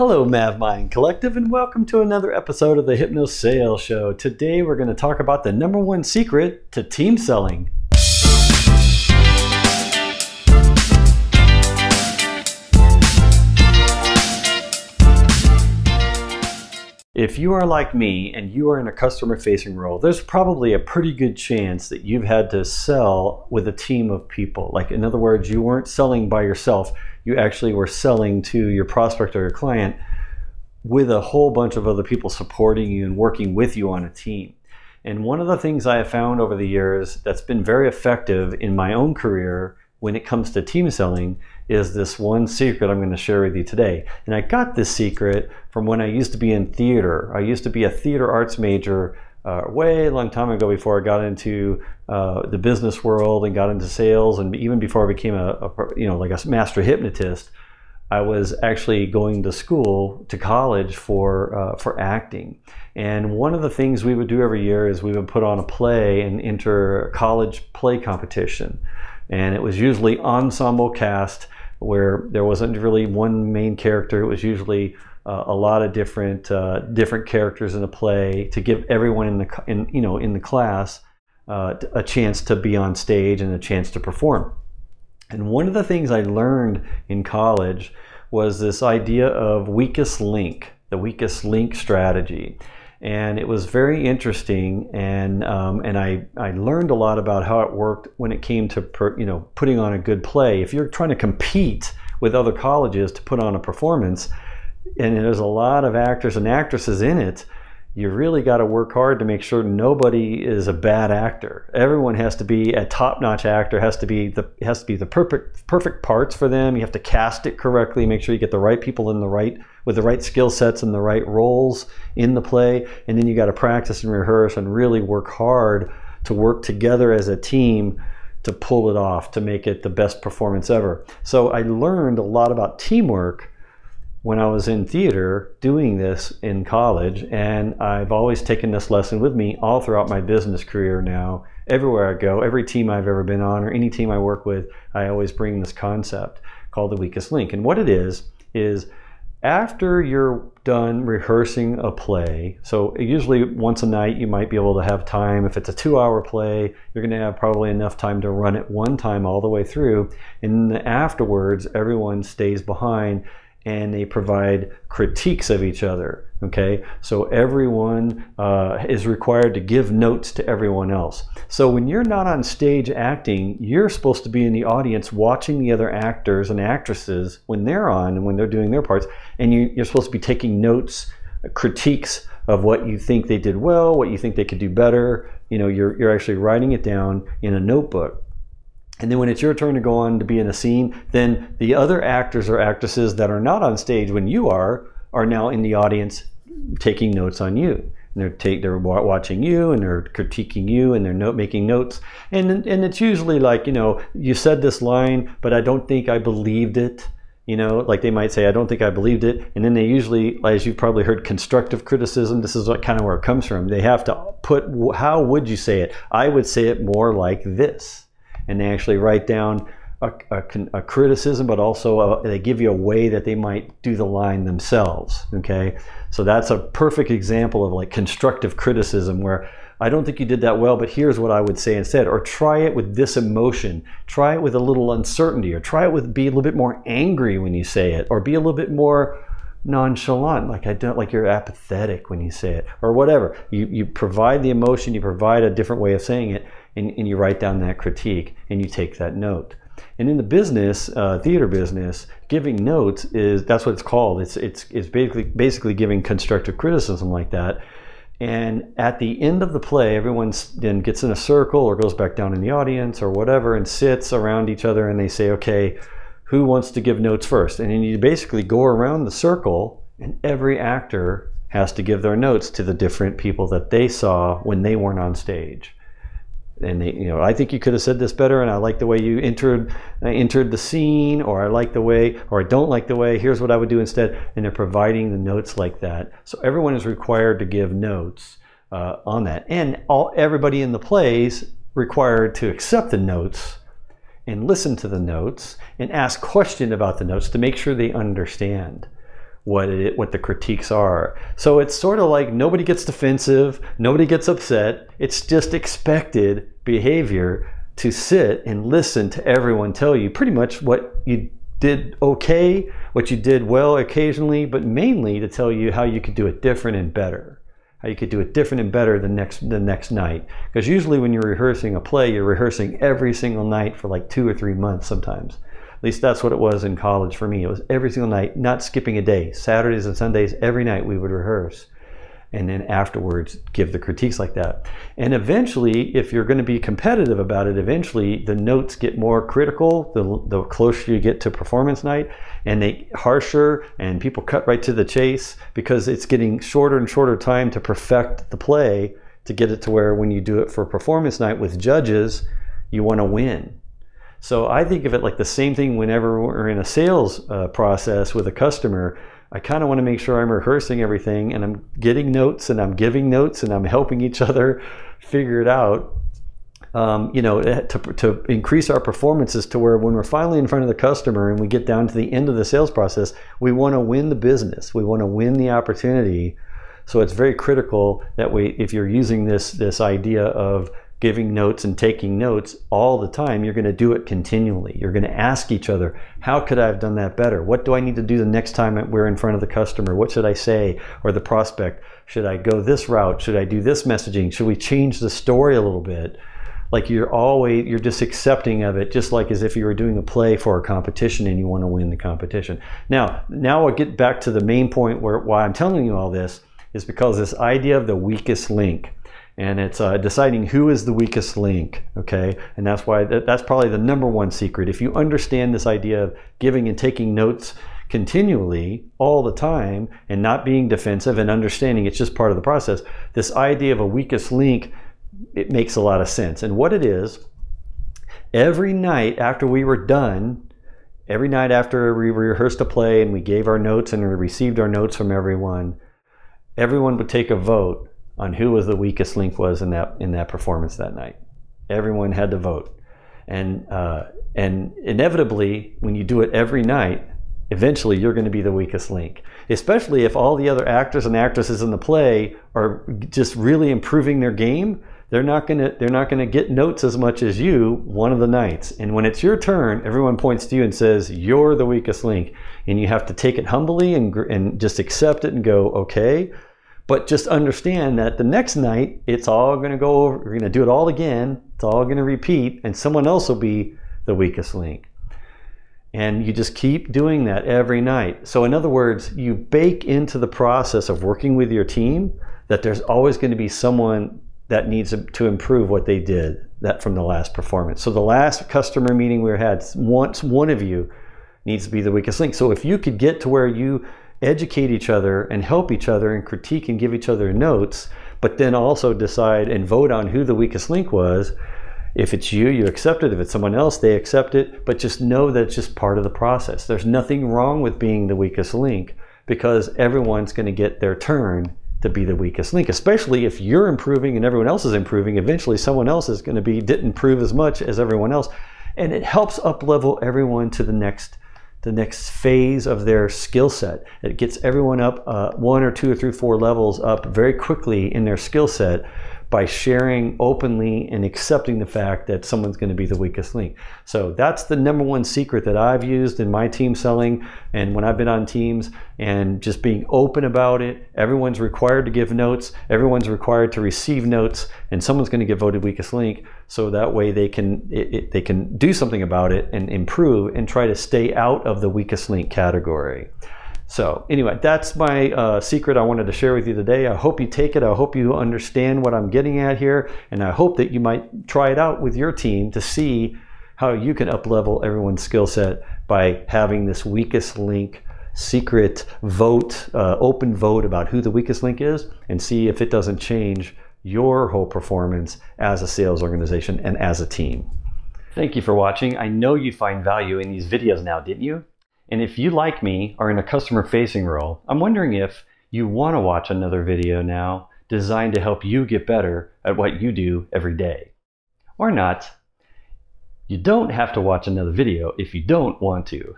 Hello, MavMind Collective, and welcome to another episode of the Hypno Sales Show. Today, we're going to talk about the #1 secret to team selling. If you are like me and you are in a customer-facing role, there's probably a pretty good chance that you've had to sell with a team of people. Like, in other words, you weren't selling by yourself. You actually were selling to your prospect or your client with a whole bunch of other people supporting you and working with you on a team. And one of the things I have found over the years that's been very effective in my own career when it comes to team selling is this one secret I'm going to share with you today. And I got this secret from when I used to be in theater. I used to be a theater arts major way a long time ago, before I got into the business world and got into sales, and even before I became like a master hypnotist. I was actually going to school, to college for acting. And one of the things we would do every year is we would put on a play and enter a college play competition. And it was usually ensemble cast, where there wasn't really one main character. It was usually a lot of different characters in a play to give everyone in the class a chance to be on stage and a chance to perform. And one of the things I learned in college was this idea of weakest link, the weakest link strategy. And it was very interesting, and I learned a lot about how it worked when it came to putting on a good play. If you're trying to compete with other colleges to put on a performance, and there's a lot of actors and actresses in it, you really got to work hard to make sure nobody is a bad actor. Everyone has to be a top-notch actor. Has to be the perfect parts for them. You have to cast it correctly. Make sure you get the right people with the right skill sets and the right roles in the play. And then you got to practice and rehearse and really work hard to work together as a team to pull it off, to make it the best performance ever. So I learned a lot about teamwork when I was in theater doing this in college, and I've always taken this lesson with me all throughout my business career now. Everywhere I go, every team I've ever been on, or any team I work with, I always bring this concept called the weakest link. And what it is after you're done rehearsing a play, so usually once a night you might be able to have time. If it's a 2-hour play, you're going to have probably enough time to run it one time all the way through, and afterwards everyone stays behind and they provide critiques of each other. Okay, so everyone is required to give notes to everyone else. So when you're not on stage acting, you're supposed to be in the audience watching the other actors and actresses when they're on and when they're doing their parts, and you're supposed to be taking notes, critiques of what you think they did well, what you think they could do better. You're actually writing it down in a notebook. And then when it's your turn to go on to be in a scene, then the other actors or actresses that are not on stage when you are now in the audience taking notes on you. And they're watching you, and they're critiquing you, and they're making notes. And it's usually like, you said this line, but I don't think I believed it. Like they might say, I don't think I believed it. And then they usually, as you've probably heard, constructive criticism, this is kind of where it comes from. They have to put, how would you say it? I would say it more like this. And they actually write down a criticism, but also they give you a way that they might do the line themselves. Okay, so that's a perfect example of like constructive criticism, where I don't think you did that well, but here's what I would say instead. Or try it with this emotion, try it with a little uncertainty, or try it with, be a little bit more angry when you say it, or be a little bit more nonchalant, like you're apathetic when you say it, or whatever. You provide the emotion, you provide a different way of saying it, and you write down that critique and you take that note. And in the business, theater business, giving notes that's what it's called. It's basically giving constructive criticism like that. And at the end of the play, everyone then gets in a circle or goes back down in the audience or whatever and sits around each other, and they say, okay, who wants to give notes first? And then you basically go around the circle, and every actor has to give their notes to the different people that they saw when they weren't on stage. And they, I think you could have said this better, and I like the way you entered the scene, or I like the way, or I don't like the way, here's what I would do instead. And they're providing the notes like that. So everyone is required to give notes on that. And everybody in the plays required to accept the notes and listen to the notes and ask questions about the notes to make sure they understand what the critiques are. So it's sort of like nobody gets defensive, nobody gets upset. It's just expected behavior to sit and listen to everyone tell you pretty much what you did okay, what you did well occasionally, but mainly to tell you how you could do it different and better. How you could do it different and better the next night. Because usually when you're rehearsing a play, you're rehearsing every single night for like 2 or 3 months sometimes. At least that's what it was in college for me. It was every single night, not skipping a day. Saturdays and Sundays, every night we would rehearse. And then afterwards give the critiques like that. And eventually, if you're going to be competitive about it, eventually the notes get more critical the closer you get to performance night, and they harsher, and people cut right to the chase because it's getting shorter and shorter time to perfect the play to get it to where when you do it for performance night with judges, you want to win. So I think of it like the same thing whenever we're in a sales process with a customer. I kind of want to make sure I'm rehearsing everything and I'm getting notes and I'm giving notes and I'm helping each other figure it out, to increase our performances to where when we're finally in front of the customer and we get down to the end of the sales process, we want to win the business. We want to win the opportunity. So it's very critical that if you're using this idea of giving notes and taking notes all the time, you're going to do it continually. You're going to ask each other, how could I have done that better? What do I need to do the next time we're in front of the customer? What should I say? Or the prospect, should I go this route? Should I do this messaging? Should we change the story a little bit? Like you're just accepting of it, just like as if you were doing a play for a competition and you want to win the competition. Now I'll get back to the main point why I'm telling you all this is because this idea of the weakest link. And it's deciding who is the weakest link, okay? And that's why that's probably the #1 secret. If you understand this idea of giving and taking notes continually all the time and not being defensive and understanding it's just part of the process, this idea of a weakest link, it makes a lot of sense. And what it is, every night after we were done, every night after we rehearsed a play and we gave our notes and we received our notes from everyone would take a vote on who was the weakest link was in that performance that night. Everyone had to vote. And inevitably, when you do it every night, eventually you're going to be the weakest link. Especially if all the other actors and actresses in the play are just really improving their game, they're not going to get notes as much as you one of the nights. And when it's your turn, everyone points to you and says, you're the weakest link. And you have to take it humbly and just accept it and go, okay. But just understand that the next night, it's all going to go over. We're going to do it all again. It's all going to repeat, and someone else will be the weakest link. And you just keep doing that every night. So in other words, you bake into the process of working with your team that there's always going to be someone that needs to improve what they did that from the last performance. So the last customer meeting we had, one of you needs to be the weakest link. So if you could get to where you educate each other and help each other and critique and give each other notes, but then also decide and vote on who the weakest link was. If it's you, you accept it. If it's someone else, they accept it. But just know that it's just part of the process. There's nothing wrong with being the weakest link because everyone's going to get their turn to be the weakest link, especially if you're improving and everyone else is improving. Eventually someone else is going to didn't improve as much as everyone else. And it helps up-level everyone to the next phase of their skill set. It gets everyone up 1 or 2 or 3 or 4 levels up very quickly in their skill set by sharing openly and accepting the fact that someone's going to be the weakest link. So that's the #1 secret that I've used in my team selling and when I've been on teams, and just being open about it. Everyone's required to give notes. Everyone's required to receive notes, and someone's going to get voted weakest link. So that way they can do something about it and improve and try to stay out of the weakest link category. So anyway, that's my secret I wanted to share with you today. I hope you take it. I hope you understand what I'm getting at here. And I hope that you might try it out with your team to see how you can up-level everyone's skill set by having this weakest link secret vote, open vote about who the weakest link is, and see if it doesn't change your whole performance as a sales organization and as a team. Thank you for watching. I know you find value in these videos now, didn't you? And if you, like me, are in a customer-facing role, I'm wondering if you want to watch another video now designed to help you get better at what you do every day. Or not. You don't have to watch another video if you don't want to.